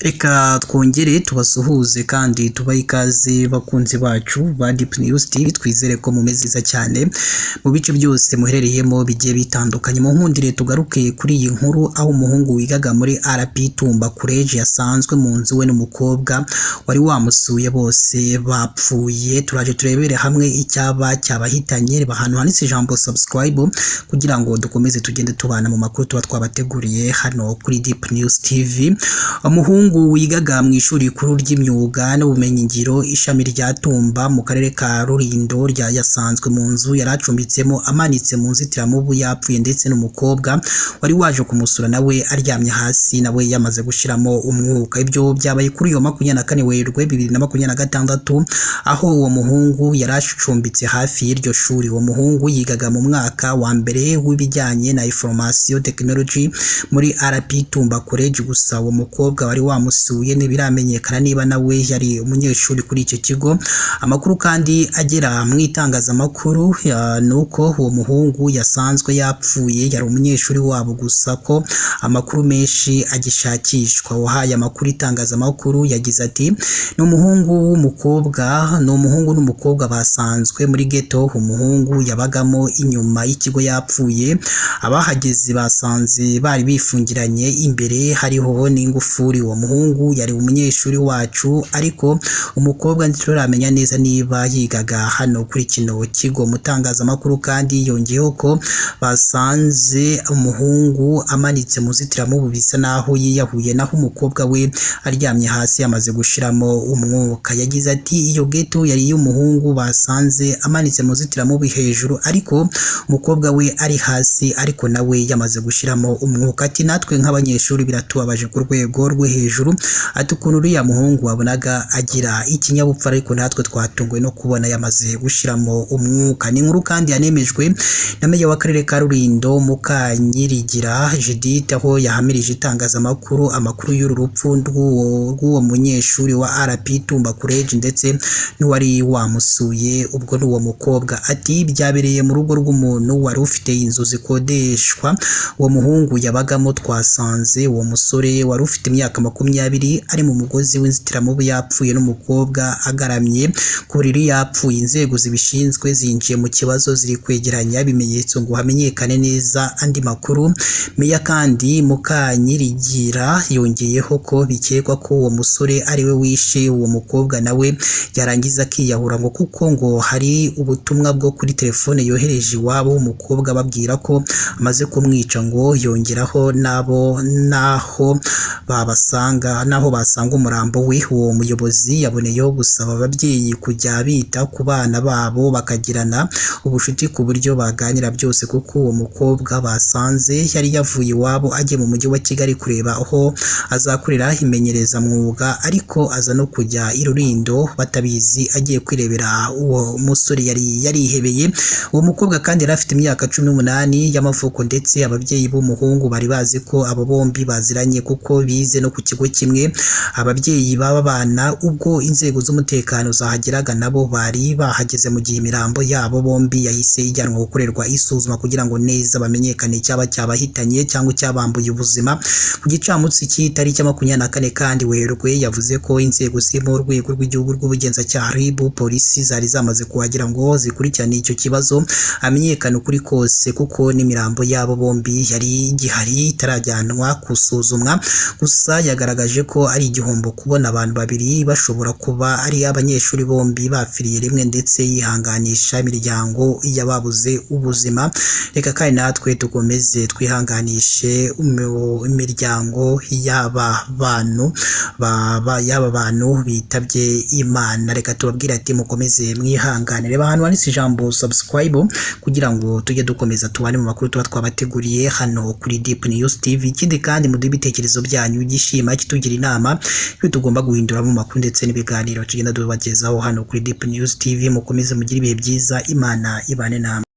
Reka twongere tubasuhuze kandi tubahe ikaze bakunzi bacu ba Deep News TV, twizere ko mumeze neza cyane mu bice byose muherereyemo bigiye bitandukanye. Mu nkundire tugaruke kuri iyi nkuru aho umuhungu wigaga muri RP Tumba College yasanzwe mu nzu we n'umukobwa wari wamusuye bose bapfuye. Turaje turebere hamwe icyaba cyabahitanye. Reba ahantu handitse ijambo subscribe kugira ngo dukomeze tugende tubana mu makuru tuba twabateguriye hano kuri Deep News TV. Umuhungu wigaga mu ishuri rikuru ry'imyuga n'ubumenyingiro ishami rya Tumba mu karere ka Rulindo yasanzwe mu nzu yaracumbitsemo amanitse mu nzitiramubu yapfuye, ndetse n'umukobwa wari waje kumusura nawe aryamye hasi nawe yamaze gushiramo umwuka. Ibyo byabaye kuri iyo 24 Werurwe 2026 aho uwo muhungu yaracumbitse hafi y'iryo shuri. Uwo muhungu yigaga mu mwaka wa mbere w'ibijyanye na information technology muri RP Tumba College, gusa uwo mukobwa wari wamusuye ntibiramenyekana niba nawe yari umunyeshuri kuri icyo kigo. Amakuru kandi agera mu itangazamakuru nuko uwo muhungu yasanzwe yapfuye, yari umunyeshuri wabo, gusa ko amakuru menshi agishakishwa. Wahaye amakuru itangazamakuru yagize ati n'umuhungu n'umukobwa basanzwe muri ghetto umuhungu yabagamo inyuma y'ikigo yapfuye. Abahageze basanze bari bifungiranye, imbere hariho n'ingufuri. Uwo muhungu yari umunyeshuri wacu, ariko umukobwa ntituramenya neza niba yigaga hano kuri kino kigo. Mutangazamakuru kandi yongeyeho ko basanze umuhungu amanitse mu nzitiramubu bisa naho yiyahuye, naho umukobwa we aryamye hasi yamaze gushiramo umwuka. Yagize ati iyo ghetto yari y'umuhungu basanze amanitse mu nzitiramubu hejuru, ariko umukobwa we ari hasi ariko nawe yamaze gushiramo umwuka. Ati natwe nk'abanyeshuri biratubabaje ku rwego rwo hejuru. Ati ukuntu uriya muhungu wabonaga agira ikinyabupfura, ariko natwe twatunguwe no kubona yamaze gushiramo umwuka. Ni inkuru kandi yanemejwe na meya w'akarere ka Rulindo Mukanyirigira Judith, aho yahamirije itangazamakuru amakuru y'uru rupfu rw'uwo munyeshuri wa RP Tumba College ndetse n'uwari wamusuye ubwo n'uwo mukobwa. Ati byabereye mu rugo rw'umuntu wari ufite inzu zikodeshwa uwo muhungu yabagamo. Twasanze uwo musore wari ufite imyaka 20 ari mu mugozi w'inzitiramubu yapfuye, n'umukobwa agaramye ku buriri yapfuye. Inzego zibishinzwe zinjiye mu kibazo ziri kwegeranya ibimenyetso ngo hamenyekane neza andi makuru. Meya kandi Mukanyirigira yongeyeho ko bikekwa ko uwo musore ari we wishe uwo mukobwa nawe yarangiza akiyahura, ngo kuko ngo hari ubutumwa bwo kuri telefone yohereje iwabo w'umukobwa babwira ko amaze kumwica. Ngo yongeraho naho basanga umurambo we. Uwo muyobozi yaboneyeho gusaba ababyeyi kujya bita ku bana babo bakagirana ubushuti ku buryo baganira byose, kuko uwo mukobwa basanze yari yavuye iwabo agiye mu mujyi wa Kigali kureba aho azakorera imenyerezamwuga, ariko aza no kujya i Rulindo batabizi agiye kwirebera uwo musore yari yarihebeye. Uwo mukobwa kandi yari afite imyaka 18 y'amavuko, ndetse ababyeyi b'umuhungu bari bazi ko abo bombi baziranye kuko bize no ku kigo kimwe. Ababyeyi baba bana ubwo inzego z'umutekano zahageraga nabo bari bahageze mu gihe imirambo yabo bombi yahise ijyanwa gukorerwa isuzuma kugira ngo neza bamenyekane icyaba cyabahitanye cyangwa cyabambuye ubuzima. Ku gicamunsi cy'itariki 24 kandi Werurwe yavuze ko inzego zirimo urwego rw'igihugu rw'ubugenzacyaha RIB, polisi zari zamaze kuhagira ngo zikurikirane icyo kibazo amenyekane ukuri kose, kuko n'imirambo yabo bombi yari igihari itarajyanwa kusuzumwa. Gusa yagaragaje ko ari igihombo kubona abantu babiri bashobora kuba ari abanyeshuri bombi bapfiriye rimwe, ndetse yihanganisha imiryango y'ababuze ubuzima. Reka kandi natwe tukomeze twihanganishe imiryango y'aba bantu bitabye Imana. Reka tubabwire ati mukomeze mwihangane. Reba ahantu handitse ijambo subscribe kugira ngo tujye dukomeza tubane mu makuru tuba twabateguriye hano kuri Deep News TV. Ikindi kandi muduhe ibitekerezo byanyu, gishima kitugira inama ibyo tugomba guhindura mu makuru ndetse n'ibiganiro tugenda tubagezaho hano kuri Deep News TV. Mukomeze mugire ibihe byiza, Imana ibane namwe.